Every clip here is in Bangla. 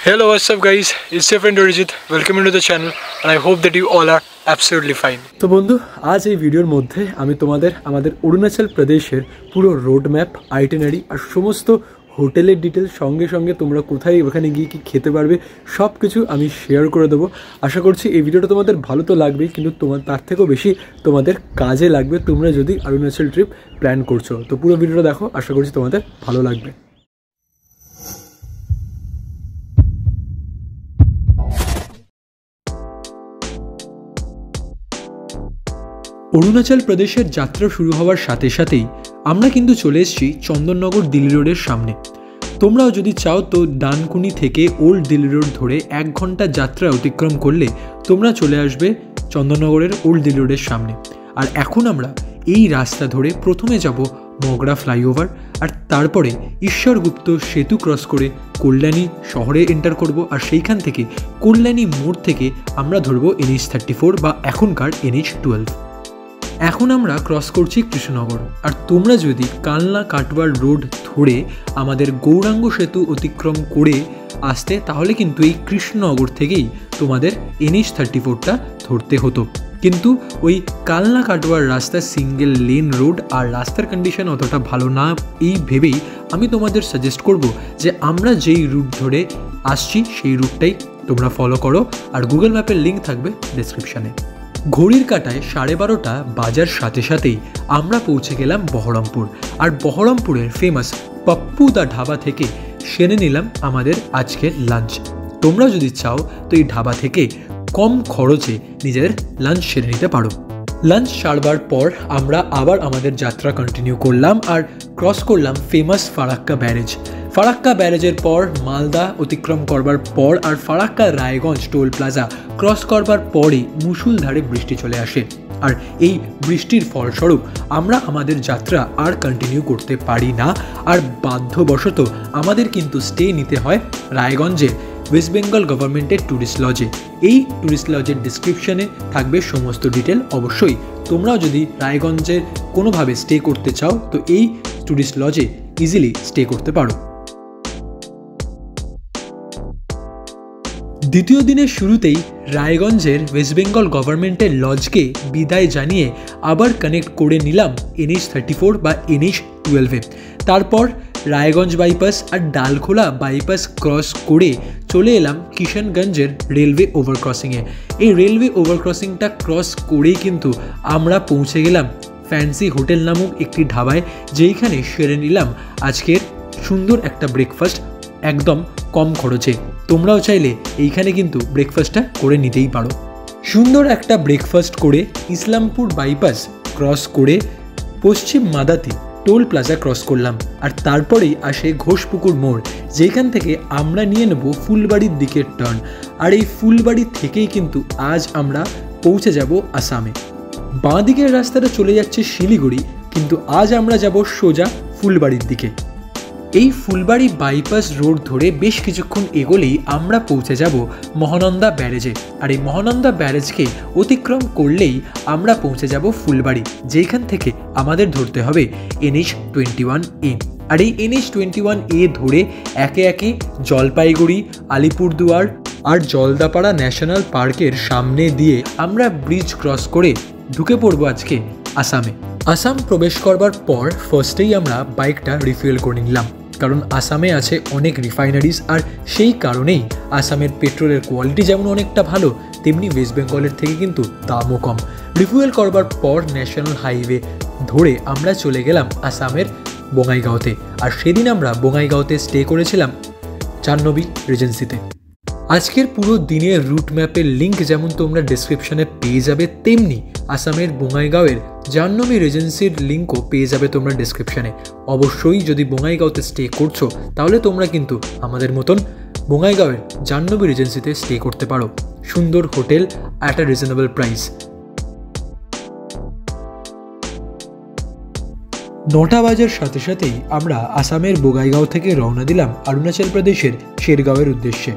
Hello, what's up guys? It's your friend Arijit. Welcome into the channel and I hope that you all are absolutely fine. তো বন্ধু, আজ এই ভিডিওর মধ্যে আমি তোমাদের আমাদের অরুণাচল প্রদেশের পুরো রোড ম্যাপ, আইটিনারি আর সমস্ত হোটেলের ডিটেলস সঙ্গে সঙ্গে তোমরা কোথায় ওখানে গিয়ে কি খেতে পারবে সব কিছু আমি শেয়ার করে দেবো। আশা করছি এই ভিডিওটা তোমাদের ভালো তো লাগবেই, কিন্তু তার থেকেও বেশি তোমাদের কাজে লাগবে তোমরা যদি অরুণাচল ট্রিপ প্ল্যান করছো। তো পুরো ভিডিওটা দেখো, আশা করছি তোমাদের ভালো লাগবে। অরুণাচল প্রদেশের যাত্রা শুরু হওয়ার সাথে সাথেই আমরা কিন্তু চলে এসেছি চন্দননগর দিল্লি রোডের সামনে। তোমরাও যদি চাও তো ডানকুনি থেকে ওল্ড দিল্লি রোড ধরে 1 ঘন্টা যাত্রা অতিক্রম করলে তোমরা চলে আসবে চন্দননগরের ওল্ড দিল্লি রোডের সামনে। আর এখন আমরা এই রাস্তা ধরে প্রথমে যাব মগরা ফ্লাইওভার, আর তারপরে ঈশ্বরগুপ্ত সেতু ক্রস করে কল্যাণী শহরে এন্টার করব। আর সেইখান থেকে কল্যাণী মোড় থেকে আমরা ধরবো NH34 বা এখনকার NH12। এখন আমরা ক্রস করছি কৃষ্ণনগর। আর তোমরা যদি কালনা কাটওয়ার রোড ধরে আমাদের গৌরাঙ্গ সেতু অতিক্রম করে আসতে, তাহলে কিন্তু এই কৃষ্ণনগর থেকেই তোমাদের NH34টা ধরতে হতো। কিন্তু ওই কালনা কাটওয়ার রাস্তা সিঙ্গেল লেন রোড, আর রাস্তার কন্ডিশন অতটা ভালো না, এই ভেবেই আমি তোমাদের সাজেস্ট করব যে আমরা যেই রুট ধরে আসছি সেই রুটটাই তোমরা ফলো করো। আর গুগল ম্যাপের লিঙ্ক থাকবে ডেসক্রিপশানে। ঘড়ির কাঁটায় 12:30 বাজার সাথে সাথেই আমরা পৌঁছে গেলাম বহরমপুর। আর বহরমপুরের ফেমাস পাপ্পু দা ধাবা থেকে সেরে নিলাম আমাদের আজকের লাঞ্চ। তোমরা যদি চাও তো এই ধাবা থেকে কম খরচে নিজেদের লাঞ্চ সেরে নিতে পারো। লাঞ্চ সারবার পর আমরা আবার আমাদের যাত্রা কন্টিনিউ করলাম আর ক্রস করলাম ফেমাস ফারাক্কা ব্যারেজ। ফারাক্কা ব্যারেজের পর মালদা অতিক্রম করবার পর আর Farakka Raiganj toll plaza cross করবার পরই মুষলধারে বৃষ্টি চলে আসে। আর এই বৃষ্টির ফলস্বরূপ আমরা আমাদের যাত্রা আর কন্টিনিউ করতে পারি না, আর বাধ্যবশত আমাদের কিন্তু স্টে নিতে হয় রায়গঞ্জে ওয়েস্ট বেঙ্গল গভর্নমেন্টের ট্যুরিস্ট লজে। এই ট্যুরিস্ট লজের ডিসক্রিপশনে থাকবে সমস্ত ডিটেল। অবশ্যই তোমরাও যদি রায়গঞ্জে কোনোভাবে স্টে করতে চাও তো এই ট্যুরিস্ট লজে ইজিলি স্টে করতে পারো। দ্বিতীয় দিনের শুরুতেই রায়গঞ্জের ওয়েস্ট বেঙ্গল গভর্নমেন্টের লজকে বিদায় জানিয়ে আবার কানেক্ট করে নিলাম NH34 বা NH12-এ। তারপর রায়গঞ্জ বাইপাস আর ডালখোলা বাইপাস ক্রস করে চলে এলাম কিষানগঞ্জের রেলওয়ে ওভারক্রসিংয়ে। এই রেলওয়ে ওভারক্রসিংটা ক্রস করেই কিন্তু আমরা পৌঁছে গেলাম ফ্যান্সি হোটেল নামক একটি ধাবায়, যেইখানে সেরে নিলাম আজকের সুন্দর একটা ব্রেকফাস্ট একদম কম খরচে। তোমরাও চাইলে এইখানে কিন্তু ব্রেকফাস্টটা করে নিতেই পারো। সুন্দর একটা ব্রেকফাস্ট করে ইসলামপুর বাইপাস ক্রস করে পশ্চিম মাদাতি টোল প্লাজা ক্রস করলাম। আর তারপরেই আসে ঘোষপুকুর মোড়, যেখান থেকে আমরা নিয়ে নেব ফুলবাড়ির দিকের টার্ন। আর এই ফুলবাড়ি থেকেই কিন্তু আজ আমরা পৌঁছে যাব আসামে। বাঁ দিকের রাস্তাটা চলে যাচ্ছে শিলিগুড়ি, কিন্তু আজ আমরা যাব সোজা ফুলবাড়ির দিকে। এই ফুলবাড়ি বাইপাস রোড ধরে বেশ কিছুক্ষণ এগোলেই আমরা পৌঁছে যাব মহানন্দা ব্যারেজে। আর এই মহানন্দা ব্যারেজকে অতিক্রম করলেই আমরা পৌঁছে যাব ফুলবাড়ি, যেখান থেকে আমাদের ধরতে হবে NH21A। আর এই NH21A ধরে একে একে জলপাইগুড়ি, আলিপুরদুয়ার আর জলদাপাড়া ন্যাশনাল পার্কের সামনে দিয়ে আমরা ব্রিজ ক্রস করে ঢুকে পড়বো আজকে আসামে। আসাম প্রবেশ করবার পর ফার্স্টেই আমরা বাইকটা রিফুয়েল করে নিলাম, কারণ আসামে আছে অনেক রিফাইনারিজ। আর সেই কারণেই আসামের পেট্রোলের কোয়ালিটি যেমন অনেকটা ভালো, তেমনি ওয়েস্ট বেঙ্গলের থেকে কিন্তু দামও কম। রিফুয়েল করবার পর ন্যাশনাল হাইওয়ে ধরে আমরা চলে গেলাম আসামের বঙাইগাঁওতে। আর সেদিন আমরা বঙাইগাঁওতে স্টে করেছিলাম জাহ্নবী রিজেন্সিতে। আজকের পুরো দিনের রুট ম্যাপের লিঙ্ক যেমন তোমরা ডেসক্রিপশনে পেয়ে যাবে, তেমনি আসামের বঙাইগাঁওয়ের জাহ্নবী রেজেন্সির লিঙ্কও পেয়ে যাবে তোমরা ডেসক্রিপশানে। অবশ্যই যদি বঙাইগাঁওতে স্টে করছো তাহলে তোমরা কিন্তু আমাদের মতন বঙাইগাঁওয়ের জাহ্নবী রেজেন্সিতে স্টে করতে পারো। সুন্দর hotel at a reasonable price. 9টা বাজার সাথে সাথেই আমরা আসামের বঙাইগাঁও থেকে রওনা দিলাম অরুণাচল প্রদেশের শেরগাঁওয়ের উদ্দেশ্যে।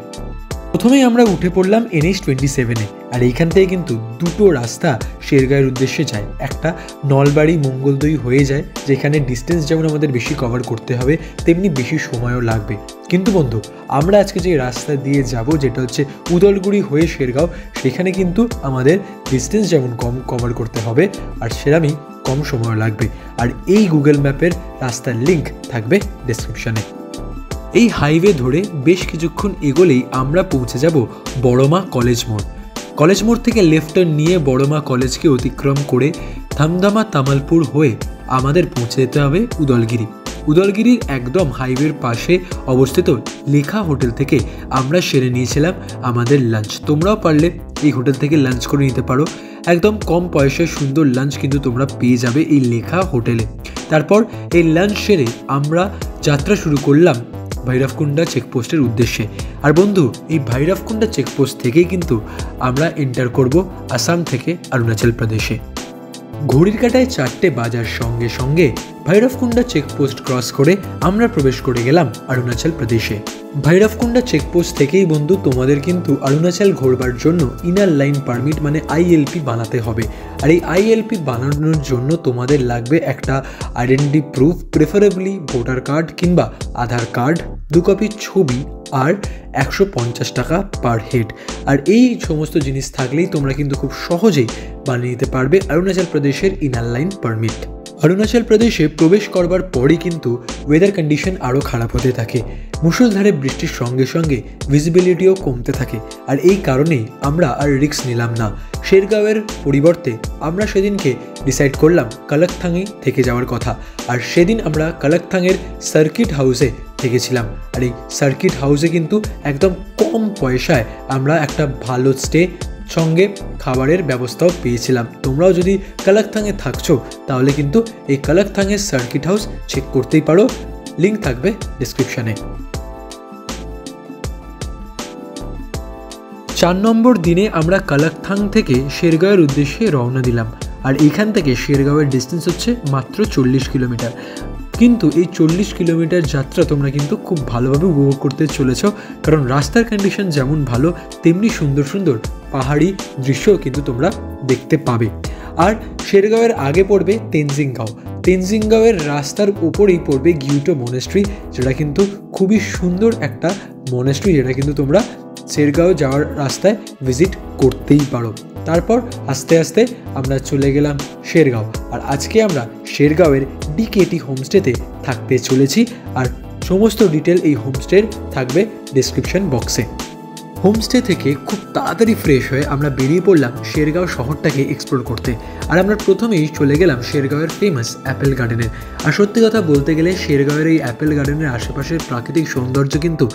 প্রথমেই আমরা উঠে পড়লাম NH-27-এ। আর এইখান থেকে কিন্তু দুটো রাস্তা শেরগাঁওয়ের উদ্দেশ্যে যায়। একটা নলবাড়ি মঙ্গলদৈ হয়ে যায়, যেখানে ডিস্টেন্স যেমন আমাদের বেশি কভার করতে হবে তেমনি বেশি সময়ও লাগবে। কিন্তু বন্ধু, আমরা আজকে যে রাস্তা দিয়ে যাব, যেটা হচ্ছে উদলগুড়ি হয়ে শেরগাঁও, সেখানে কিন্তু আমাদের ডিস্টেন্স যেমন কম কভার করতে হবে আর সেরকমই কম সময় লাগবে। আর এই গুগল ম্যাপের রাস্তার লিঙ্ক থাকবে ডেসক্রিপশানে। এই হাইওয়ে ধরে বেশ কিছুক্ষণ এগোলেই আমরা পৌঁছে যাব বড়মা কলেজ মোড়। কলেজ মোড় থেকে লেফট টার্ন নিয়ে বড়মা কলেজকে অতিক্রম করে ধামধামা তামালপুর হয়ে আমাদের পৌঁছে যেতে হবে উদলগিরি। উদলগিরির একদম হাইওয়ের পাশে অবস্থিত লেখা হোটেল থেকে আমরা সেরে নিয়েছিলাম আমাদের লাঞ্চ। তোমরাও পারলে এই হোটেল থেকে লাঞ্চ করে নিতে পারো। একদম কম পয়সায় সুন্দর লাঞ্চ কিন্তু তোমরা পেয়ে যাবে এই লেখা হোটেলে। তারপর এই লাঞ্চ সেরে আমরা যাত্রা শুরু করলাম ভৈরবকুন্ডা চেকপোস্টের উদ্দেশ্যে। আর বন্ধু, এই ভৈরবকুন্ডা চেকপোস্ট থেকেই কিন্তু আমরা এন্টার করব আসাম থেকে অরুণাচল প্রদেশে। ঘড়ির কাঁটায় 4টে বাজার সঙ্গে সঙ্গে ভৈরবকুন্ডা চেকপোস্ট ক্রস করে আমরা প্রবেশ করে গেলাম অরুণাচল প্রদেশে। ভৈরবকুন্ডা চেকপোস্ট থেকেই বন্ধু তোমাদের কিন্তু অরুণাচল ঘোরবার জন্য ইনার লাইন পারমিট মানে ILP বানাতে হবে। আর এই ILP বানানোর জন্য তোমাদের লাগবে একটা identity proof, preferably voter card কিংবা আধার কার্ড, 2 কপি ছবি আর 150 টাকা পার হেড। আর এই সমস্ত জিনিস থাকলেই তোমরা কিন্তু খুব সহজেই বানিয়ে নিতে পারবে অরুণাচল প্রদেশের ইনার লাইন পারমিট। অরুণাচল প্রদেশে প্রবেশ করবার পরই কিন্তু ওয়েদার কন্ডিশন আরও খারাপ হতে থাকে। মুষলধারে বৃষ্টির সঙ্গে সঙ্গে ভিজিবিলিটিও কমতে থাকে। আর এই কারণেই আমরা আর রিস্ক নিলাম না। শেরগাঁওয়ের পরিবর্তে আমরা সেদিনকে ডিসাইড করলাম কালাকথাংয়ে থেকে যাওয়ার কথা। আর সেদিন আমরা কালাকথাংয়ের সার্কিট হাউসে থেকেছিলাম। আর এই সার্কিট হাউসে কিন্তু একদম কম পয়সায় আমরা একটা ভালো স্টে সঙ্গে খাবারের ব্যবস্থাও পেয়েছিলাম। তোমরাও যদি কালাকথাংয়ে থাকছো তাহলে কিন্তু এই কালাকথাংয়ের সার্কিট হাউস চেক করতেই পারো, লিঙ্ক থাকবে ডেসক্রিপশানে। 4 নম্বর দিনে আমরা কালাকথাং থেকে শেরগাঁওয়ের উদ্দেশ্যে রওনা দিলাম। আর এইখান থেকে শেরগাঁওয়ের ডিস্টেন্স হচ্ছে মাত্র 40 কিলোমিটার। কিন্তু এই 40 কিলোমিটার যাত্রা তোমরা কিন্তু খুব ভালোভাবে উপভোগ করতে চলেছ, কারণ রাস্তার কন্ডিশন যেমন ভালো তেমনি সুন্দর সুন্দর পাহাড়ি দৃশ্যও কিন্তু তোমরা দেখতে পাবে। আর শেরগাঁওয়ের আগে পড়বে তেনজিং গাঁও। তেনজিং গাঁওয়ের রাস্তার উপরেই পড়বে গিউটো মনেস্ট্রি, যেটা কিন্তু খুবই সুন্দর একটা মনেস্ট্রি, যেটা কিন্তু তোমরা শেরগাঁও যাওয়ার রাস্তায় ভিজিট করতেই পারো। তারপর আস্তে আস্তে আমরা চলে গেলাম শেরগাঁও। আর আজকে আমরা শেরগাঁওয়ের DKT হোমস্টেতে থাকতে চলেছি। আর সমস্ত ডিটেল এই হোমস্টের থাকবে ডেসক্রিপশন বক্সে। হোমস্টে থেকে খুব তাড়াতাড়ি ফ্রেশ হয়ে আমরা বেরিয়ে পড়লাম শেরগাঁও শহরটাকে এক্সপ্লোর করতে। আর আমরা প্রথমেই চলে গেলাম শেরগাঁওয়ের ফেমাস অ্যাপেল গার্ডেনে। আর সত্যি কথা বলতে গেলে শেরগাঁওয়ের এই অ্যাপেল গার্ডেনের আশেপাশের প্রাকৃতিক সৌন্দর্য কিন্তু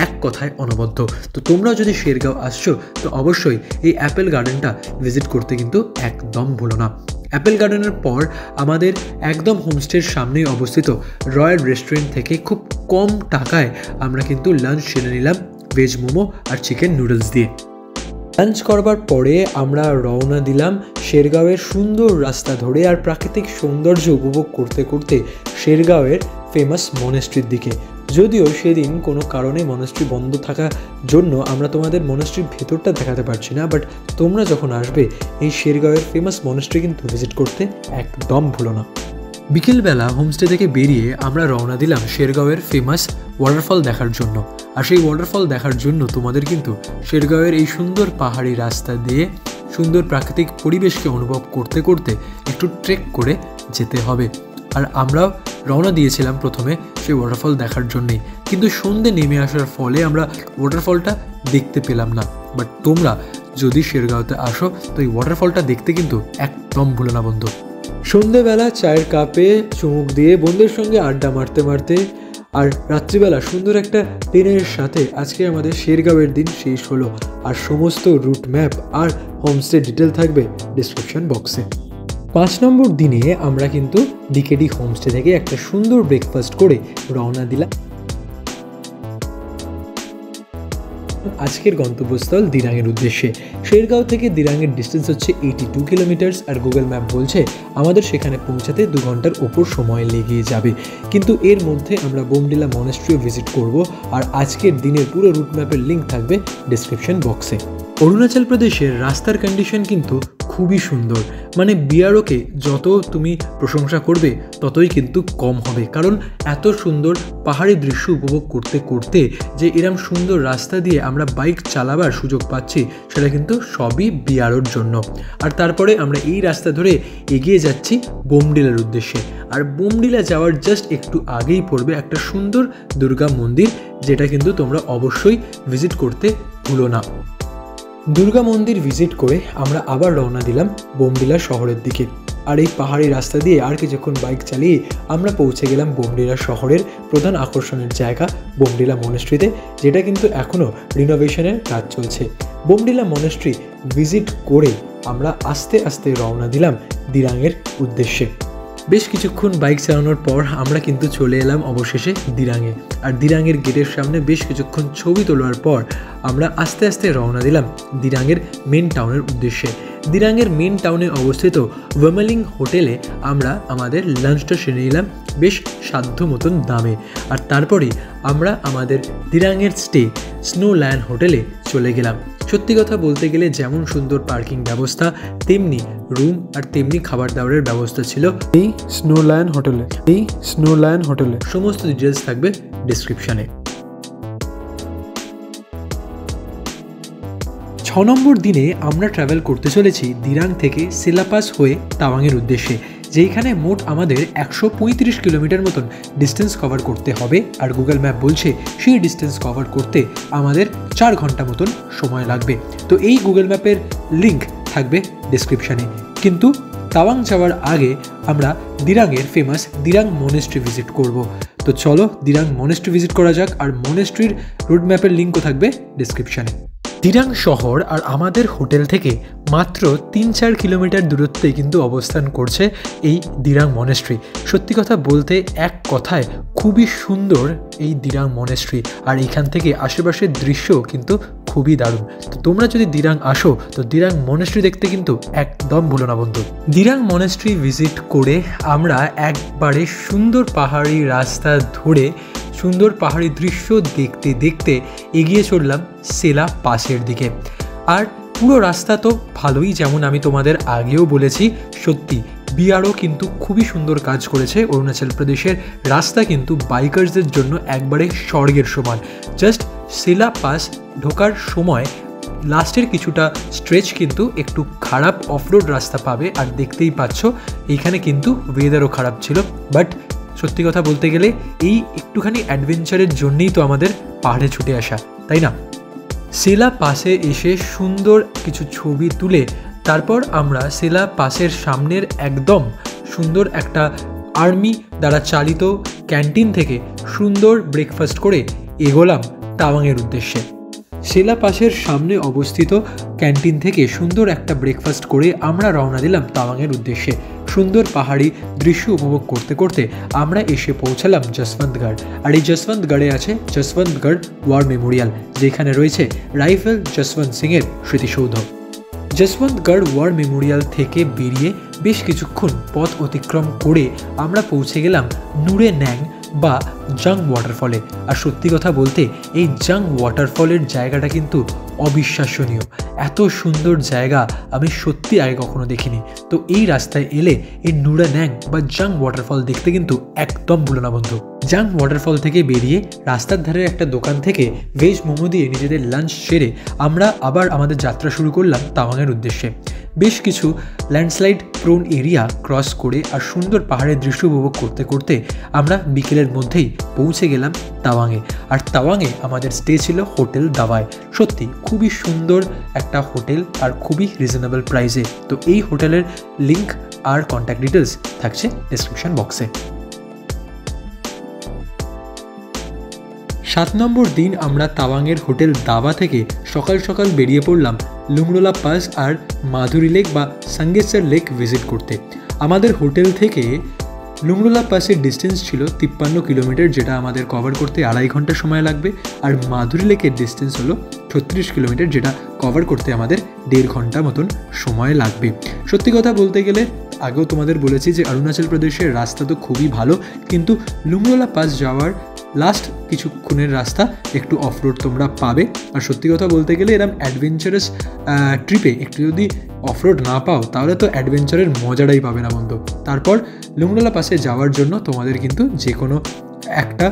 এক কথায় অনবদ্য। তো তোমরাও যদি শেরগাঁও আসছো তো অবশ্যই এই অ্যাপেল গার্ডেনটা ভিজিট করতে কিন্তু একদম ভুলো না। অ্যাপেল গার্ডেনের পর আমাদের একদম হোমস্টের সামনেই অবস্থিত রয়্যাল রেস্টুরেন্ট থেকে খুব কম টাকায় আমরা কিন্তু লাঞ্চ সেরে নিলাম ভেজ মোমো আর চিকেন নুডলস দিয়ে। লাঞ্চ করবার পরে আমরা রওনা দিলাম শেরগাঁওয়ের সুন্দর রাস্তা ধরে আর প্রাকৃতিক সৌন্দর্য উপভোগ করতে করতে শেরগাঁওয়ের ফেমাস মনেস্ট্রির দিকে। যদিও সেদিন কোনো কারণে মনেস্ট্রি বন্ধ থাকার জন্য আমরা তোমাদের মনেস্ট্রির ভেতরটা দেখাতে পারছি না, বাট তোমরা যখন আসবে এই শেরগাঁওয়ের ফেমাস মনেস্ট্রি কিন্তু ভিজিট করতে একদম ভুলো না। বিকেলবেলা হোমস্টে থেকে বেরিয়ে আমরা রওনা দিলাম শেরগাঁওয়ের ফেমাস ওয়াটারফল দেখার জন্য। আর সেই ওয়াটারফল দেখার জন্য তোমাদের কিন্তু শেরগাঁওয়ের এই সুন্দর পাহাড়ি রাস্তা দিয়ে সুন্দর প্রাকৃতিক পরিবেশকে অনুভব করতে করতে একটু ট্রেক করে যেতে হবে। আর আমরাও রওনা দিয়েছিলাম প্রথমে সেই ওয়াটারফল দেখার জন্যেই, কিন্তু সন্ধে নেমে আসার ফলে আমরা ওয়াটারফলটা দেখতে পেলাম না। বাট তোমরা যদি শেরগাঁওতে আসো তো এই ওয়াটারফলটা দেখতে কিন্তু একদম ভুলো না বন্ধু। সন্ধেবেলা চায়ের কাপে চুমুক দিয়ে বন্ধুদের সঙ্গে আড্ডা মারতে মারতে আর রাত্রিবেলা সুন্দর একটা ডিনারের সাথে আজকে আমাদের শেরগাঁওয়ের দিন শেষ হলো। আর সমস্ত রুট ম্যাপ আর হোমস্টে ডিটেল থাকবে ডিসক্রিপশন বক্সে। 5 নম্বর দিনে আমরা কিন্তু DKT হোমস্টে থেকে একটা সুন্দর ব্রেকফাস্ট করে রওনা দিলাম আজকের গন্তব্যস্থল দিরাংয়ের উদ্দেশ্যে। শেরগাঁও থেকে দিরাংয়ের ডিস্টেন্স হচ্ছে 82 কিলোমিটার্স, আর গুগল ম্যাপ বলছে আমাদের সেখানে পৌঁছাতে 2 ঘন্টার ওপর সময় লেগে যাবে। কিন্তু এর মধ্যে আমরা বোমডিলা মনেস্ট্রিও ভিজিট করব, আর আজকের দিনের পুরো রুট ম্যাপের লিঙ্ক থাকবে ডেসক্রিপশন বক্সে। অরুণাচল প্রদেশের রাস্তার কন্ডিশন কিন্তু খুবই সুন্দর, মানে বিআরওকে যত তুমি প্রশংসা করবে ততই কিন্তু কম হবে, কারণ এত সুন্দর পাহাড়ি দৃশ্য উপভোগ করতে করতে যে এরম সুন্দর রাস্তা দিয়ে আমরা বাইক চালাবার সুযোগ পাচ্ছি, সেটা কিন্তু সবই বিআরওর জন্য। আর তারপরে আমরা এই রাস্তা ধরে এগিয়ে যাচ্ছি বোমডিলার উদ্দেশ্যে, আর বোমডিলা যাওয়ার জাস্ট একটু আগেই পড়বে একটা সুন্দর দুর্গা মন্দির, যেটা কিন্তু তোমরা অবশ্যই ভিজিট করতে ভুলো না। দুর্গা মন্দির ভিজিট করে আমরা আবার রওনা দিলাম বোমডিলা শহরের দিকে, আর এই পাহাড়ি রাস্তা দিয়ে আর কিছুক্ষণ বাইক চালিয়ে আমরা পৌঁছে গেলাম বোমডিলা শহরের প্রধান আকর্ষণের জায়গা বোমডিলা মনেস্ট্রিতে, যেটা কিন্তু এখনও রিনোভেশনের কাজ চলছে। বোমডিলা মনেস্ট্রি ভিজিট করে আমরা আস্তে আস্তে রওনা দিলাম দিরাংয়ের উদ্দেশ্যে। বেশ কিছুক্ষণ বাইক চালানোর পর আমরা কিন্তু চলে এলাম অবশেষে দিরাংয়ে, আর দিরাংয়ের গেটের সামনে বেশ কিছুক্ষণ ছবি তোলার পর আমরা আস্তে আস্তে রওনা দিলাম দিরাংয়ের মেন টাউনের উদ্দেশ্যে। দিরাংয়ের মেন টাউনে অবস্থিত ওয়েমেলিং হোটেলে আমরা আমাদের লাঞ্চটা সেরে নিলাম বেশ সাধ্য মতন দামে, আর তারপরে আমরা আমাদের দিরাংয়ের স্টে স্নোল্যান্ড হোটেলে চলে গেলাম। সত্যি কথা বলতে গেলে যেমন সুন্দর পার্কিং ব্যবস্থা, তেমনি রুম আর তেমনি খাবার দাবারের ব্যবস্থা ছিল এই স্নোল্যান্ড হোটেলে। সমস্ত ডিটেলস থাকবে ডিসক্রিপশানে। 6 নম্বর দিনে আমরা ট্রাভেল করতে চলেছি দিরাং থেকে সেলাপাস হয়ে তাওয়াংয়ের উদ্দেশ্যে, যেখানে মোট আমাদের 135 কিলোমিটার মতন ডিস্টেন্স কভার করতে হবে, আর গুগল ম্যাপ বলছে সেই ডিস্টেন্স কভার করতে আমাদের 4 ঘন্টা মতন সময় লাগবে। তো এই গুগল ম্যাপের লিঙ্ক থাকবে ডেসক্রিপশানে। কিন্তু তাওয়াং যাওয়ার আগে আমরা দিরাংয়ের ফেমাস দিরাং মনেস্ট্রি ভিজিট করব। তো চলো দিরাং মনেস্ট্রি ভিজিট করা যাক, আর মনেস্ট্রির রুট ম্যাপের লিঙ্কও থাকবে ডেসক্রিপশানে। দিরাং শহর আর আমাদের হোটেল থেকে মাত্র 3-4 কিলোমিটার দূরত্বে কিন্তু অবস্থান করছে এই দিরাং মনেস্ট্রি। সত্যি কথা বলতে এক কথায় খুবই সুন্দর এই দিরাং মনেস্ট্রি, আর এখান থেকে আশেপাশের দৃশ্য কিন্তু খুবই দারুণ। তো তোমরা যদি দিরাং আসো তো দিরাং মনেস্ট্রি দেখতে কিন্তু একদম ভুলো না বন্ধু। দিরাং মনেস্ট্রি ভিজিট করে আমরা একবারে সুন্দর পাহাড়ি রাস্তা ধরে সুন্দর পাহাড়ি দৃশ্য দেখতে দেখতে এগিয়ে চললাম সেলা পাসের দিকে। আর পুরো রাস্তা তো ভালোই, যেমন আমি তোমাদের আগেও বলেছি, সত্যি বিআরও কিন্তু খুবই সুন্দর কাজ করেছে। অরুণাচল প্রদেশের রাস্তা কিন্তু বাইকার্সদের জন্য একবারে স্বর্গের সমান। জাস্ট সেলা পাস ঢোকার সময় লাস্টের কিছুটা স্ট্রেচ কিন্তু একটু খারাপ অফরোড রাস্তা পাবে, আর দেখতেই পাচ্ছ এইখানে কিন্তু ওয়েদারও খারাপ ছিল, বাট সত্যি কথা বলতে গেলে এই একটুখানি অ্যাডভেঞ্চারের জন্যই তো আমাদের পাহাড়ে ছুটে আসা, তাই না? সেলা পাসে এসে সুন্দর কিছু ছবি তুলে তারপর আমরা সেলা পাসের সামনের একদম সুন্দর একটা আর্মি দ্বারা চালিত ক্যান্টিন থেকে সুন্দর ব্রেকফাস্ট করে এগোলাম তাওয়াংয়ের উদ্দেশ্যে। সেলা পাসের সামনে অবস্থিত ক্যান্টিন থেকে সুন্দর একটা ব্রেকফাস্ট করে আমরা রওনা দিলাম তাওয়াংয়ের উদ্দেশ্যে। সুন্দর পাহাড়ি দৃশ্য উপভোগ করতে করতে আমরা এসে পৌঁছালাম যশবন্তগড়, আর এই যশবন্তগড়ে আছে যশবন্তগড় ওয়ার মেমোরিয়াল, যেখানে রয়েছে রাইফেল যশবন্ত সিংয়ের স্মৃতিসৌধ। যশবন্তগড় ওয়ার মেমোরিয়াল থেকে বেরিয়ে বেশ কিছুক্ষণ পথ অতিক্রম করে আমরা পৌঁছে গেলাম নুরে ন্যাং বা জাং ওয়াটারফলে। আর সত্যি কথা বলতে এই জাং ওয়াটারফলের জায়গাটা কিন্তু অবিশ্বাসনীয়। এত সুন্দর জায়গা আমি সত্যি আগে কখনো দেখিনি। তো এই রাস্তায় এলে এই নুরে ন্যাং বা জাং ওয়াটারফল দেখতে কিন্তু একদম ভুলো না বন্ধু। জাং ওয়াটারফল থেকে বেরিয়ে রাস্তার ধারের একটা দোকান থেকে ভেজ মোমো দিয়ে নিজেদের লাঞ্চ সেরে আমরা আবার আমাদের যাত্রা শুরু করলাম তাওয়াংয়ের উদ্দেশ্যে। বেশ কিছু ল্যান্ডস্লাইড প্রোন এরিয়া ক্রস করে আর সুন্দর পাহাড়ের দৃশ্য উপভোগ করতে করতে আমরা বিকেলের মধ্যেই পৌঁছে গেলাম তাওয়াংয়ে। আর তাওয়াংয়ে আমাদের স্টে ছিল হোটেল দাওয়ায়। সত্যি খুবই সুন্দর একটা হোটেল আর খুবই রিজনেবল প্রাইসে। তো এই হোটেলের লিঙ্ক আর কন্ট্যাক্ট ডিটেলস থাকছে ডেসক্রিপশন বক্সে। 7 নম্বর দিন আমরা তাওয়াংয়ের হোটেল দাবা থেকে সকাল সকাল বেরিয়ে পড়লাম লুংরোলা পাস আর মাধুরী লেক বা সাঙ্গেসার লেক ভিজিট করতে। আমাদের হোটেল থেকে লুংরোলা পাসের ডিস্টেন্স ছিল 53 কিলোমিটার, যেটা আমাদের কভার করতে 2.5 ঘন্টা সময় লাগবে। আর মাধুরী লেকের ডিস্টেন্স হলো 36 কিলোমিটার, যেটা কভার করতে আমাদের 1.5 ঘন্টা মতন সময় লাগবে। সত্যি কথা বলতে গেলে আগেও তোমাদের বলেছি যে অরুণাচল প্রদেশের রাস্তা তো খুবই ভালো, কিন্তু লুংরোলা পাস যাওয়ার লাস্ট কিছুক্ষণের রাস্তা একটু অফরোড তোমরা পাবে। আর সত্যি কথা বলতে গেলে এরকম অ্যাডভেঞ্চারাস ট্রিপে একটু যদি অফরোড না পাও তাহলে তো অ্যাডভেঞ্চারের মজাটাই পাবে না বন্ধু। তারপর লুংরোলা পাসে যাওয়ার জন্য তোমাদের কিন্তু যে কোনো একটা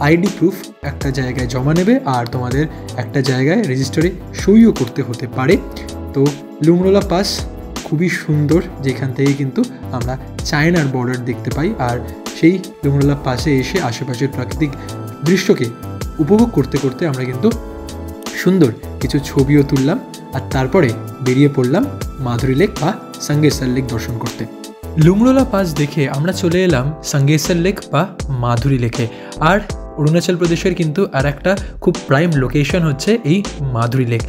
আইডি প্রুফ একটা জায়গায় জমা নেবে, আর তোমাদের একটা জায়গায় রেজিস্টারে সইও করতে হতে পারে। তো লুংরোলা পাস খুবই সুন্দর, যেখান থেকে কিন্তু আমরা চায়নার বর্ডার দেখতে পাই। আর সেই লুংরোলা পাসে এসে আশেপাশের প্রাকৃতিক দৃশ্যকে উপভোগ করতে করতে আমরা কিন্তু সুন্দর কিছু ছবিও তুললাম, আর তারপরে বেরিয়ে পড়লাম মাধুরী লেক বা সাঙ্গেসার লেক দর্শন করতে। লুংরোলা পাস দেখে আমরা চলে এলাম সাঙ্গেসার লেক বা মাধুরী লেকে। আর অরুণাচল প্রদেশের কিন্তু আর একটা খুব প্রাইম লোকেশন হচ্ছে এই মাধুরী লেক।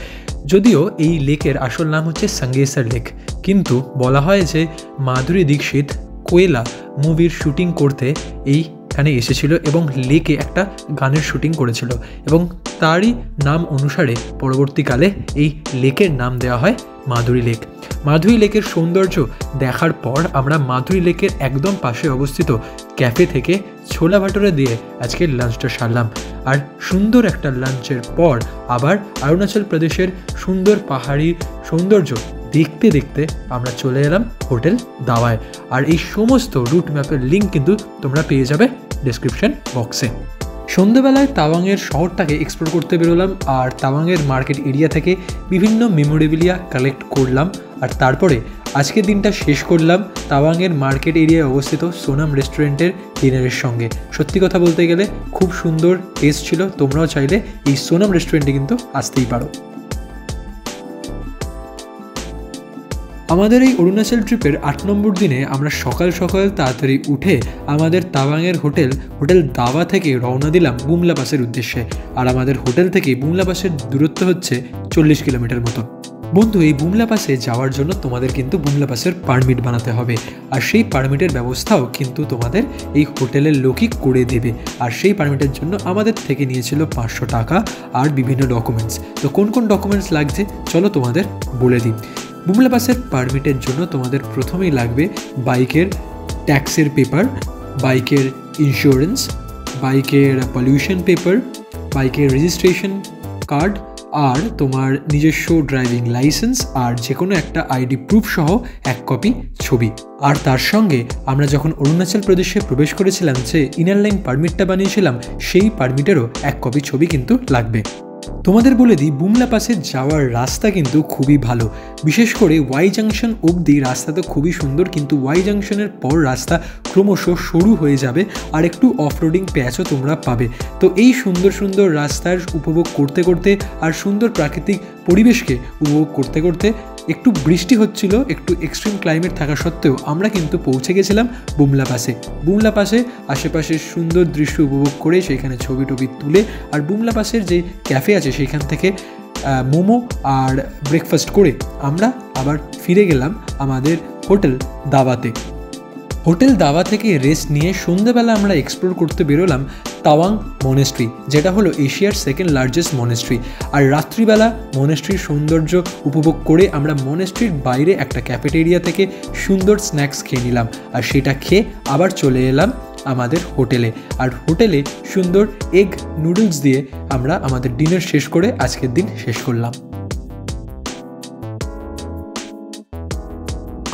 যদিও এই লেকের আসল নাম হচ্ছে সাঙ্গেসার লেক, কিন্তু বলা হয় যে মাধুরী দীক্ষিত কোয়েলা মুভির শুটিং করতে এইখানে এসেছিল এবং লেকে একটা গানের শুটিং করেছিল, এবং তারই নাম অনুসারে পরবর্তীকালে এই লেকের নাম দেওয়া হয় মাধুরী লেক। মাধুরী লেকের সৌন্দর্য দেখার পর আমরা মাধুরী লেকের একদম পাশে অবস্থিত ক্যাফে থেকে ছোলা ভাটোরা দিয়ে আজকের লাঞ্চটা সারলাম। আর সুন্দর একটা লাঞ্চের পর আবার অরুণাচল প্রদেশের সুন্দর পাহাড়ি সৌন্দর্য দেখতে দেখতে আমরা চলে এলাম হোটেল দাওয়ায়। আর এই সমস্ত রুট ম্যাপের লিঙ্ক কিন্তু তোমরা পেয়ে যাবে ডেসক্রিপশন বক্সে। সন্ধ্যেবেলায় তাওয়াংয়ের শহরটাকে এক্সপ্লোর করতে বেরোলাম, আর তাওয়াংয়ের মার্কেট এরিয়া থেকে বিভিন্ন মেমোরেবিলিয়া কালেক্ট করলাম। আর তারপরে আজকের দিনটা শেষ করলাম তাওয়াংয়ের মার্কেট এরিয়ায় অবস্থিত সোনাম রেস্টুরেন্টের ডিনারের সঙ্গে। সত্যি কথা বলতে গেলে খুব সুন্দর টেস্ট ছিল, তোমরাও চাইলে এই সোনাম রেস্টুরেন্টে কিন্তু আসতেই পারো। আমাদের এই অরুণাচল ট্রিপের 8 নম্বর দিনে আমরা সকাল সকাল তাড়াতাড়ি উঠে আমাদের তাওয়াংয়ের হোটেল দাওয়া থেকে রওনা দিলাম বুমলা পাসের উদ্দেশ্যে। আর আমাদের হোটেল থেকে বুমলা পাসের দূরত্ব হচ্ছে 40 কিলোমিটার মতো। বন্ধু, এই বুমলা পাসে যাওয়ার জন্য তোমাদের কিন্তু বুমলা পাসের পারমিট বানাতে হবে, আর সেই পারমিটের ব্যবস্থাও কিন্তু তোমাদের এই হোটেলের লোকই করে দেবে। আর সেই পারমিটের জন্য আমাদের থেকে নিয়েছিল 500 টাকা আর বিভিন্ন ডকুমেন্টস। তো কোন কোন ডকুমেন্টস লাগছে চলো তোমাদের বলে দিই। বুমলা পাসের পারমিটের জন্য তোমাদের প্রথমেই লাগবে বাইকের ট্যাক্সের পেপার, বাইকের ইন্স্যুরেন্স, বাইকের পলিউশন পেপার, বাইকের রেজিস্ট্রেশন কার্ড, আর তোমার নিজস্ব ড্রাইভিং লাইসেন্স, আর যে কোনো একটা আইডি প্রুফ সহ 1 কপি ছবি। আর তার সঙ্গে আমরা যখন অরুণাচল প্রদেশে প্রবেশ করেছিলাম যে ইনার লাইন পারমিটটা বানিয়েছিলাম সেই পারমিটেরও 1 কপি ছবি কিন্তু লাগবে। তোমাদের বলে দিই, বুমলা পাসে যাওয়ার রাস্তা কিন্তু খুবই ভালো, বিশেষ করে ওয়াই জাংশন অবধি রাস্তা তো খুবই সুন্দর, কিন্তু ওয়াই জাংশনের পর রাস্তা ক্রমশ সরু হয়ে যাবে আর একটু অফরোডিং প্যাচও তোমরা পাবে। তো এই সুন্দর সুন্দর রাস্তার উপভোগ করতে করতে আর সুন্দর প্রাকৃতিক পরিবেশকে উপভোগ করতে করতে একটু বৃষ্টি হচ্ছিল, একটু এক্সট্রিম ক্লাইমেট থাকা সত্ত্বেও আমরা কিন্তু পৌঁছে গেছিলাম বুমলা পাসে। বুমলা পাসে আশেপাশের সুন্দর দৃশ্য উপভোগ করে সেখানে ছবি টবি তুলে, আর বুমলা পাসের যে ক্যাফে আছে সেখান থেকে মোমো আর ব্রেকফাস্ট করে আমরা আবার ফিরে গেলাম আমাদের হোটেল দাওয়াতে। হোটেল দাওয়া থেকে রেস্ট নিয়ে সন্ধ্যেবেলা আমরা এক্সপ্লোর করতে বেরোলাম তাওয়াং মনেস্ট্রি, যেটা হলো এশিয়ার 2nd লার্জেস্ট মনেস্ট্রি। আর রাত্রিবেলা মনেস্ট্রির সৌন্দর্য উপভোগ করে আমরা মনেস্ট্রির বাইরে একটা ক্যাফেটেরিয়া থেকে সুন্দর স্ন্যাক্স খেয়ে নিলাম, আর সেটা খেয়ে আবার চলে এলাম আমাদের হোটেলে। আর হোটেলে সুন্দর এগ নুডলস দিয়ে আমরা আমাদের ডিনার শেষ করে আজকের দিন শেষ করলাম।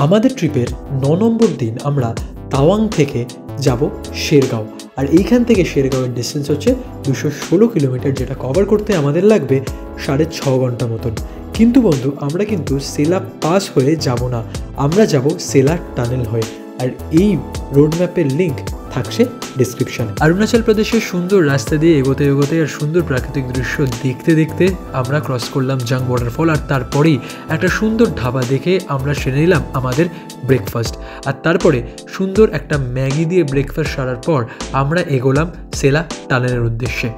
আমাদের ট্রিপের 9 নম্বর দিন আমরা তাওয়াং থেকে যাব শেরগাঁও, আর এইখান থেকে শেরগাঁওয়ের ডিস্টেন্স হচ্ছে 216 কিলোমিটার, যেটা কভার করতে আমাদের লাগবে 6.5 ঘন্টা মতন। কিন্তু বন্ধু, আমরা কিন্তু সেলা পাস হয়ে যাব না, আমরা যাব সেলা টানেল হয়ে, আর এই রোড ম্যাপের লিঙ্ক থাকছে ডিসক্রিপশনে। অরুণাচল প্রদেশের সুন্দর রাস্তা দিয়ে এগোতে এগোতে আর সুন্দর প্রাকৃতিক দৃশ্য দেখতে দেখতে আমরা ক্রস করলাম জাং ওয়াটারফল, আর তারপরেই একটা সুন্দর ধাবা দেখে আমরা সেরে নিলাম আমাদের ব্রেকফাস্ট। আর তারপরে সুন্দর একটা ম্যাগি দিয়ে ব্রেকফাস্ট সারার পর আমরা এগোলাম সেলা টানেলের উদ্দেশ্যে।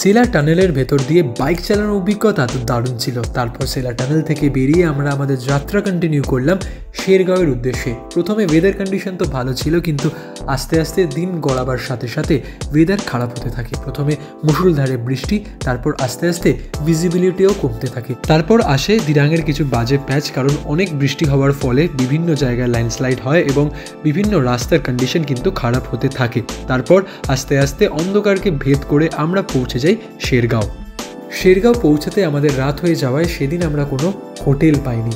সেলা টানেলের ভেতর দিয়ে বাইক চালানোর অভিজ্ঞতা তো দারুণ ছিল। তারপর সেলা টানেল থেকে বেরিয়ে আমরা আমাদের যাত্রা কন্টিনিউ করলাম শেরগাঁওয়ের উদ্দেশ্যে। প্রথমে ওয়েদার কন্ডিশন তো ভালো ছিল, কিন্তু আস্তে আস্তে দিন গড়াবার সাথে সাথে ওয়েদার খারাপ হতে থাকে। প্রথমে মুষলধারে বৃষ্টি, তারপর আস্তে আস্তে ভিজিবিলিটিও কমতে থাকে। তারপর আসে দিরাঙের কিছু বাজে প্যাচ, কারণ অনেক বৃষ্টি হওয়ার ফলে বিভিন্ন জায়গায় ল্যান্ডস্লাইড হয় এবং বিভিন্ন রাস্তার কন্ডিশন কিন্তু খারাপ হতে থাকে। তারপর আস্তে আস্তে অন্ধকারকে ভেদ করে আমরা পৌঁছে যাই শেরগাঁও পৌঁছাতে আমাদের রাত হয়ে যাওয়ায় সেদিন আমরা কোনো হোটেল পাইনি।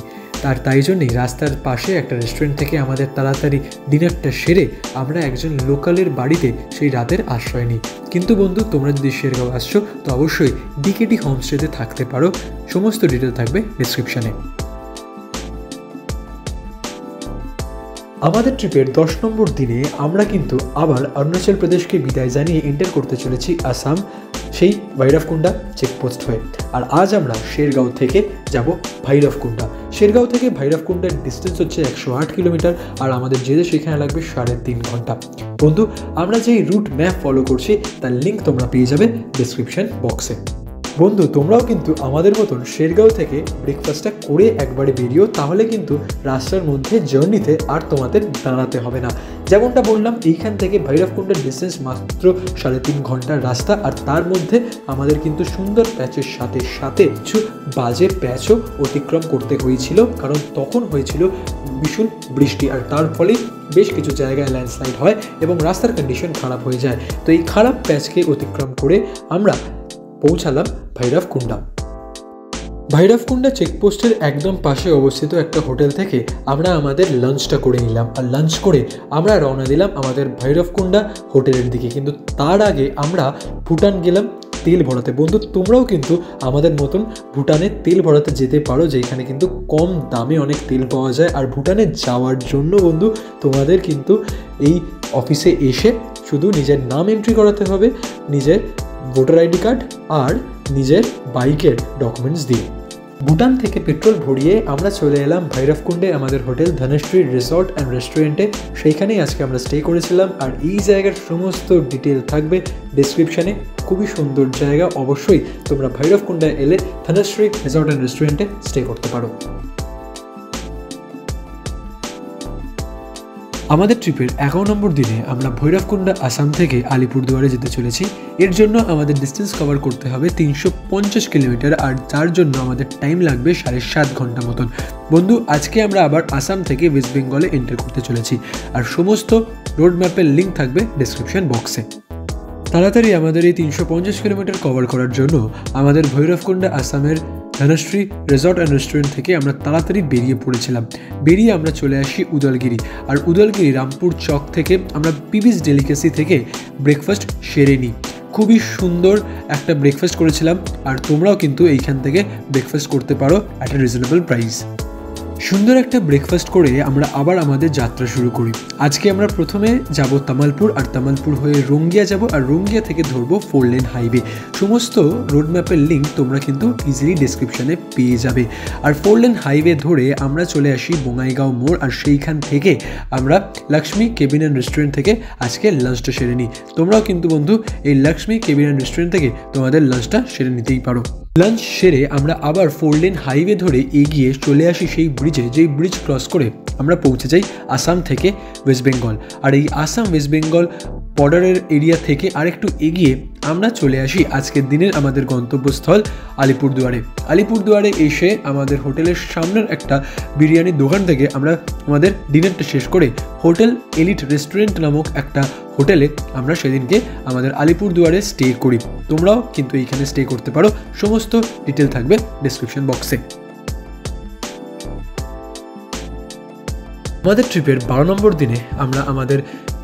তাই জন্যই রাস্তার পাশে একটা রেস্টুরেন্ট থেকে আমাদের তাড়াতাড়ি ডিনারটা সেরে আমরা একজন লোকালের বাড়িতে সেই রাতের আশ্রয় নিই। কিন্তু বন্ধু, তোমরা যদি শেরগাঁও আসছো তো অবশ্যই ডিকেটি হোমস্টেতে থাকতে পারো। সমস্ত ডিটেল থাকবে ডিসক্রিপশানে। আমাদের ট্রিপের 10 নম্বর দিনে আমরা কিন্তু আবার অরুণাচল প্রদেশকে বিদায় জানিয়ে এন্টার করতে চলেছি আসাম, সেই ভৈরবকুন্ডা চেকপোস্ট হয়ে। আর আজ আমরা শেরগাঁও থেকে যাব ভৈরবকুন্ডা। শেরগাঁও থেকে ভৈরবকুন্ডার ডিস্টেন্স হচ্ছে 108 কিলোমিটার, আর আমাদের যেতে সেখানে লাগবে 3.5 ঘন্টা। বন্ধু, আমরা যেই রুট ম্যাপ ফলো করছি তার লিঙ্ক তোমরা পেয়ে যাবে ডিসক্রিপশন বক্সে। বন্ধু, তোমরাও কিন্তু আমাদের মতন শেরগাঁও থেকে ব্রেকফাস্টটা করে একবারে বেরিয়েও, তাহলে কিন্তু রাস্তার মধ্যে জার্নিতে আর তোমাদের দাঁড়াতে হবে না। যেমনটা বললাম, এইখান থেকে ভৈরবকুন্ডার ডিস্টেন্স মাত্র 3.5 ঘন্টার রাস্তা, আর তার মধ্যে আমাদের কিন্তু সুন্দর প্যাচের সাথে সাথে কিছু বাজে প্যাচও অতিক্রম করতে হয়েছিল, কারণ তখন হয়েছিল ভীষণ বৃষ্টি, আর তার ফলে বেশ কিছু জায়গায় ল্যান্ডস্লাইড হয় এবং রাস্তার কন্ডিশন খারাপ হয়ে যায়। তো এই খারাপ প্যাচকে অতিক্রম করে আমরা পৌঁছালাম ভৈরবকুন্ডা চেকপোস্টের একদম পাশে অবস্থিত একটা হোটেল থেকে আমরা আমাদের লাঞ্চটা করে নিলাম, আর লাঞ্চ করে আমরা রওনা দিলাম আমাদের ভৈরবকুন্ডা হোটেলের দিকে। কিন্তু তার আগে আমরা ভুটান গেলাম তেল ভরাতে। বন্ধু, তোমরাও কিন্তু আমাদের মতন ভুটানে তেল ভরাতে যেতে পারো, যেখানে কিন্তু কম দামে অনেক তেল পাওয়া যায়। আর ভুটানে যাওয়ার জন্য বন্ধু তোমাদের কিন্তু এই অফিসে এসে শুধু নিজের নাম এন্ট্রি করাতে হবে, নিজের ভোটার আইডি কার্ড আর নিজের বাইকের ডকুমেন্টস দিয়ে। ভুটান থেকে পেট্রোল ভরিয়ে আমরা চলে এলাম ভৈরবকুন্ডে আমাদের হোটেল ধনশ্রী রিসর্ট অ্যান্ড রেস্টুরেন্টে। সেইখানেই আজকে আমরা স্টে করেছিলাম, আর এই জায়গার সমস্ত ডিটেল থাকবে ডিসক্রিপশানে। খুবই সুন্দর জায়গা, অবশ্যই তোমরা ভৈরবকুন্ডায় এলে ধনশ্রী রিসর্ট অ্যান্ড রেস্টুরেন্টে স্টে করতে পারো। আমাদের ট্রিপের 11 নম্বর দিনে আমরা ভৈরবকুন্ডা আসাম থেকে আলিপুরদুয়ারে যেতে চলেছি। এর জন্য আমাদের ডিস্টেন্স কভার করতে হবে 350 কিলোমিটার, আর যার জন্য আমাদের টাইম লাগবে 7.5 ঘন্টা মতন। বন্ধু, আজকে আমরা আবার আসাম থেকে ওয়েস্ট বেঙ্গলে এন্টার করতে চলেছি, আর সমস্ত রোড ম্যাপের লিঙ্ক থাকবে ডেসক্রিপশন বক্সে। তাড়াতাড়ি আমাদের এই 350 কিলোমিটার কভার করার জন্য আমাদের ভৈরবকুন্ডা আসামের ধনশ্রী রিসর্ট অ্যান্ড রেস্টুরেন্ট থেকে আমরা তাড়াতাড়ি বেরিয়ে পড়েছিলাম। বেরিয়ে আমরা চলে আসি উদলগিরি, আর উদলগিরি রামপুর চক থেকে আমরা পিবিস ডেলিকেসি থেকে ব্রেকফাস্ট সেরে নিই। খুবই সুন্দর একটা ব্রেকফাস্ট করেছিলাম, আর তোমরাও কিন্তু এইখান থেকে ব্রেকফাস্ট করতে পারো অ্যাট এ রিজনেবল প্রাইস। সুন্দর একটা ব্রেকফাস্ট করে আমরা আবার আমাদের যাত্রা শুরু করি। আজকে আমরা প্রথমে যাব তামালপুর, আর তামালপুর হয়ে রঙ্গিয়া যাব, আর রঙ্গিয়া থেকে ধরবো 4 লেন হাইওয়ে। সমস্ত রোড ম্যাপের লিঙ্ক তোমরা কিন্তু ইজিলি ডেসক্রিপশানে পেয়ে যাবে। আর 4 লেন হাইওয়ে ধরে আমরা চলে আসি বঙ্গাইগাঁও মোড়, আর সেইখান থেকে আমরা লক্ষ্মী কেবিন অ্যান্ড রেস্টুরেন্ট থেকে আজকে লাঞ্চটা সেরে নিই। তোমরাও কিন্তু বন্ধু এই লক্ষ্মী কেবিন অ্যান্ড রেস্টুরেন্ট থেকে তোমাদের লাঞ্চটা সেরে নিতেই পারো। লাঞ্চ সেরে আমরা আবার 4 লেন হাইওয়ে ধরে এগিয়ে চলে আসি সেই ব্রিজে, যেই ব্রিজ ক্রস করে আমরা পৌঁছে যাই আসাম থেকে ওয়েস্ট বেঙ্গল। আর এই আসাম ওয়েস্ট বেঙ্গল বর্ডারের এরিয়া থেকে আরেকটু এগিয়ে আমরা চলে আসি আজকের দিনের আমাদের গন্তব্যস্থল আলিপুরদুয়ারে এসে আমাদের হোটেলের সামনের একটা বিরিয়ানির দোকান থেকে আমরা আমাদের ডিনারটা শেষ করে হোটেল এলিট রেস্টুরেন্ট নামক একটা হোটেলে আমরা সেদিনকে আমাদের আলিপুরদুয়ারে স্টে করি। তোমরাও কিন্তু এইখানে স্টে করতে পারো, সমস্ত ডিটেল থাকবে ডেসক্রিপশন বক্সে। আমাদের ট্রিপের 12 নম্বর দিনে আমরা আমাদের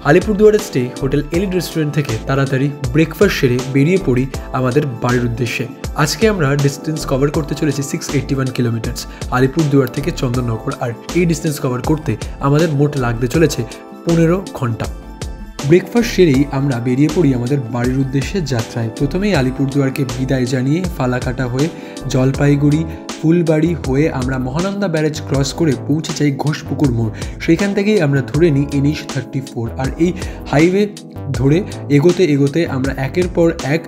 আলিপুরদুয়ারের স্টে হোটেল এলিট রেস্টুরেন্ট থেকে তাড়াতাড়ি ব্রেকফাস্ট সেরে বেরিয়ে পড়ি আমাদের বাড়ির উদ্দেশ্যে। আজকে আমরা ডিস্টেন্স কভার করতে চলেছি 681 কিলোমিটার্স আলিপুরদুয়ার থেকে চন্দননগর, আর এই ডিস্টেন্স কভার করতে আমাদের মোট লাগতে চলেছে 15 ঘন্টা। ব্রেকফাস্ট সেরেই আমরা বেরিয়ে পড়ি আমাদের বাড়ির উদ্দেশ্যে যাত্রায়। প্রথমেই আলিপুরদুয়ারকে বিদায় জানিয়ে ফালাকাটা হয়ে জলপাইগুড়ি ফুলবাড়ি হয়ে আমরা মহানন্দা ব্যারেজ ক্রস করে পৌঁছে যাই ঘোষপুকুর মোড়। সেইখান থেকেই আমরা ধরে নিই NH 34, আর এই হাইওয়ে ধরে এগোতে এগোতে আমরা একের পর এক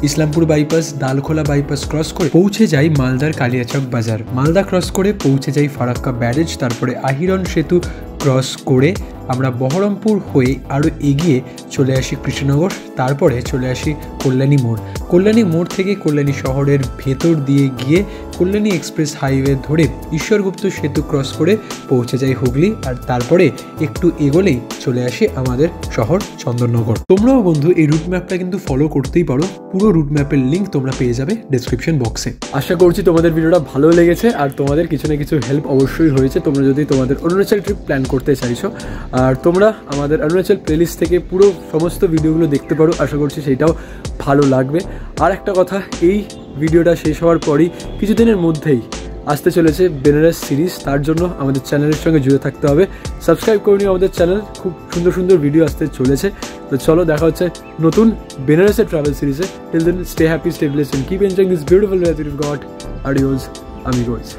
Islampur bypass, Dalkhola bypass cross করে পৌঁছে যাই মালদার কালিয়াচক বাজার। মালদা ক্রস করে পৌঁছে যাই ফারাক্কা ব্যারেজ, তারপরে আহিরন সেতু ক্রস করে আমরা বহরমপুর হয়ে আরও এগিয়ে চলে আসি কৃষ্ণনগর, তারপরে চলে আসি কল্যাণী মোড়। কল্যাণী মোড় থেকে কল্যাণী শহরের ভেতর দিয়ে গিয়ে কল্যাণী এক্সপ্রেস হাইওয়ে ধরে ঈশ্বরগুপ্ত সেতু ক্রস করে পৌঁছে যাই হুগলি, আর তারপরে একটু এগোলেই চলে আসি আমাদের শহর চন্দননগর। তোমরাও বন্ধু এই রুট ম্যাপটা কিন্তু ফলো করতেই পারো, পুরো রুট ম্যাপের লিঙ্ক তোমরা পেয়ে যাবে ডেসক্রিপশন বক্সে। আশা করছি তোমাদের ভিডিওটা ভালো লেগেছে আর তোমাদের কিছু না কিছু হেল্প অবশ্যই হয়েছে তোমরা যদি তোমাদের অরুণাচল ট্রিপ প্ল্যান করতে চাইছো। আর তোমরা আমাদের অরুণাচল প্লেলিস্ট থেকে পুরো সমস্ত ভিডিওগুলো দেখতে পারো, আশা করছি সেইটাও ভালো লাগবে। আর একটা কথা, এই ভিডিওটা শেষ হওয়ার পরই কিছুদিনের মধ্যেই আসতে চলেছে বেনারস সিরিজ, তার জন্য আমাদের চ্যানেলের সঙ্গে জুড়ে থাকতে হবে। সাবস্ক্রাইব করে নিও আমাদের চ্যানেল, খুব সুন্দর সুন্দর ভিডিও আসতে চলেছে। তো চলো দেখা হচ্ছে নতুন বেনারসের ট্রাভেল সিরিজে। Till then stay happy, stay blessed and keep enjoying this beautiful weather you got. Adios amigos.